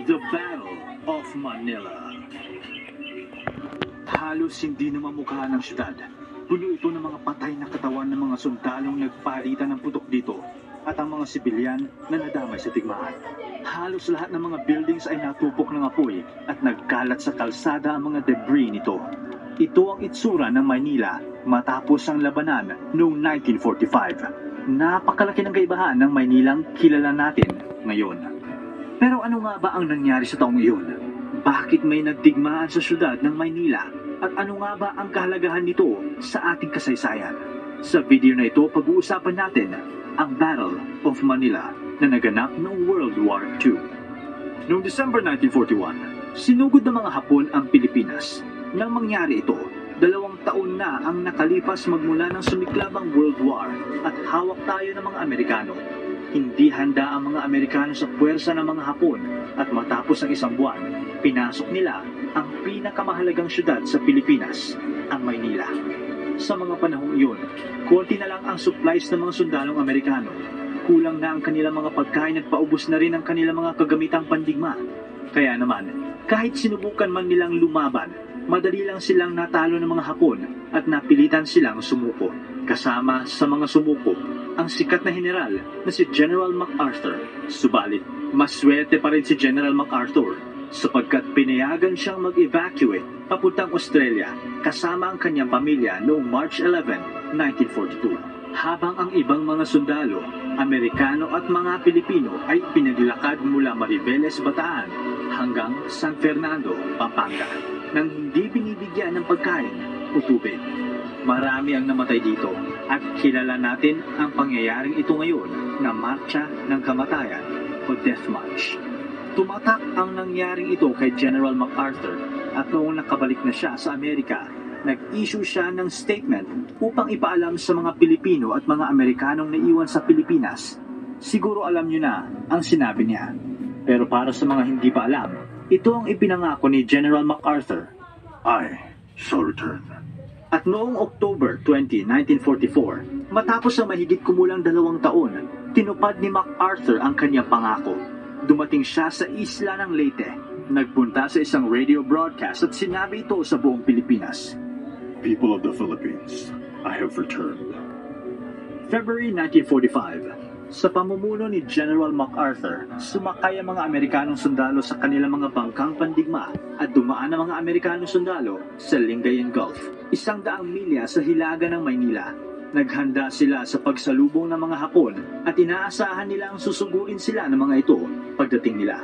The Battle of Manila. Halos hindi na mamukha ng syudad. Puno ito ng mga patay na katawan ng mga sundalong nagpalitan ng putok dito at ang mga sibilyan na nadamay sa digmaan. Halos lahat ng mga buildings ay natupok ng apoy at nagkalat sa kalsada ang mga debris nito. Ito ang itsura ng Maynila matapos ang labanan noong 1945. Napakalaki ng kaibahan ng Maynilang kilala natin ngayon. Pero ano nga ba ang nangyari sa taong iyon? Bakit may nagdigmaan sa syudad ng Maynila? At ano nga ba ang kahalagahan nito sa ating kasaysayan? Sa video na ito, pag-uusapan natin ang Battle of Manila na naganap noong World War II. Noong December 1941, sinugod ng mga Hapon ang Pilipinas. Nang mangyari ito, 2 taon na ang nakalipas magmula ng sumiklabang World War at hawak tayo ng mga Amerikano. Hindi handa ang mga Amerikano sa puwersa ng mga Hapon at matapos ang 1 buwan, pinasok nila ang pinakamahalagang syudad sa Pilipinas, ang Maynila. Sa mga panahong iyon, konti na lang ang supplies ng mga sundalong Amerikano. Kulang na ang kanilang mga pagkain at paubos na rin ang kanilang mga kagamitang pandigma. Kaya naman, kahit sinubukan man nilang lumaban, madali lang silang natalo ng mga Hapon at napilitan silang sumuko. Kasama sa mga sumuko, ang sikat na general na si General MacArthur. Subalit, maswerte pa rin si General MacArthur sapagkat pinayagan siyang mag-evacuate papuntang Australia kasama ang kanyang pamilya noong March 11, 1942. Habang ang ibang mga sundalo, Amerikano at mga Pilipino ay pinaglakad mula Mariveles, Bataan hanggang San Fernando, Pampanga nang hindi binibigyan ng pagkain o tubig. Marami ang namatay dito at kilala natin ang pangyayaring ito ngayon na Marcha ng Kamatayan o Death March. Tumatak ang nangyaring ito kay General MacArthur at noong nakabalik na siya sa Amerika, nag-issue siya ng statement upang ipaalam sa mga Pilipino at mga Amerikanong naiwan sa Pilipinas. Siguro alam niyo na ang sinabi niya. Pero para sa mga hindi pa alam, ito ang ipinangako ni General MacArthur. I shall return. At noong October 20, 1944, matapos ang mahigit kumulang 2 taon, tinupad ni MacArthur ang kanyang pangako. Dumating siya sa isla ng Leyte. Nagpunta sa isang radio broadcast at sinabi ito sa buong Pilipinas. People of the Philippines, I have returned. February 1945, sa pamumuno ni General MacArthur, sumakay ang mga Amerikanong sundalo sa kanilang mga bangkang pandigma at dumaan ang mga Amerikanong sundalo sa Lingayen Gulf, 100 milya sa hilaga ng Maynila. Naghanda sila sa pagsalubong ng mga Hapon at inaasahan nilang susugurin sila ng mga ito pagdating nila.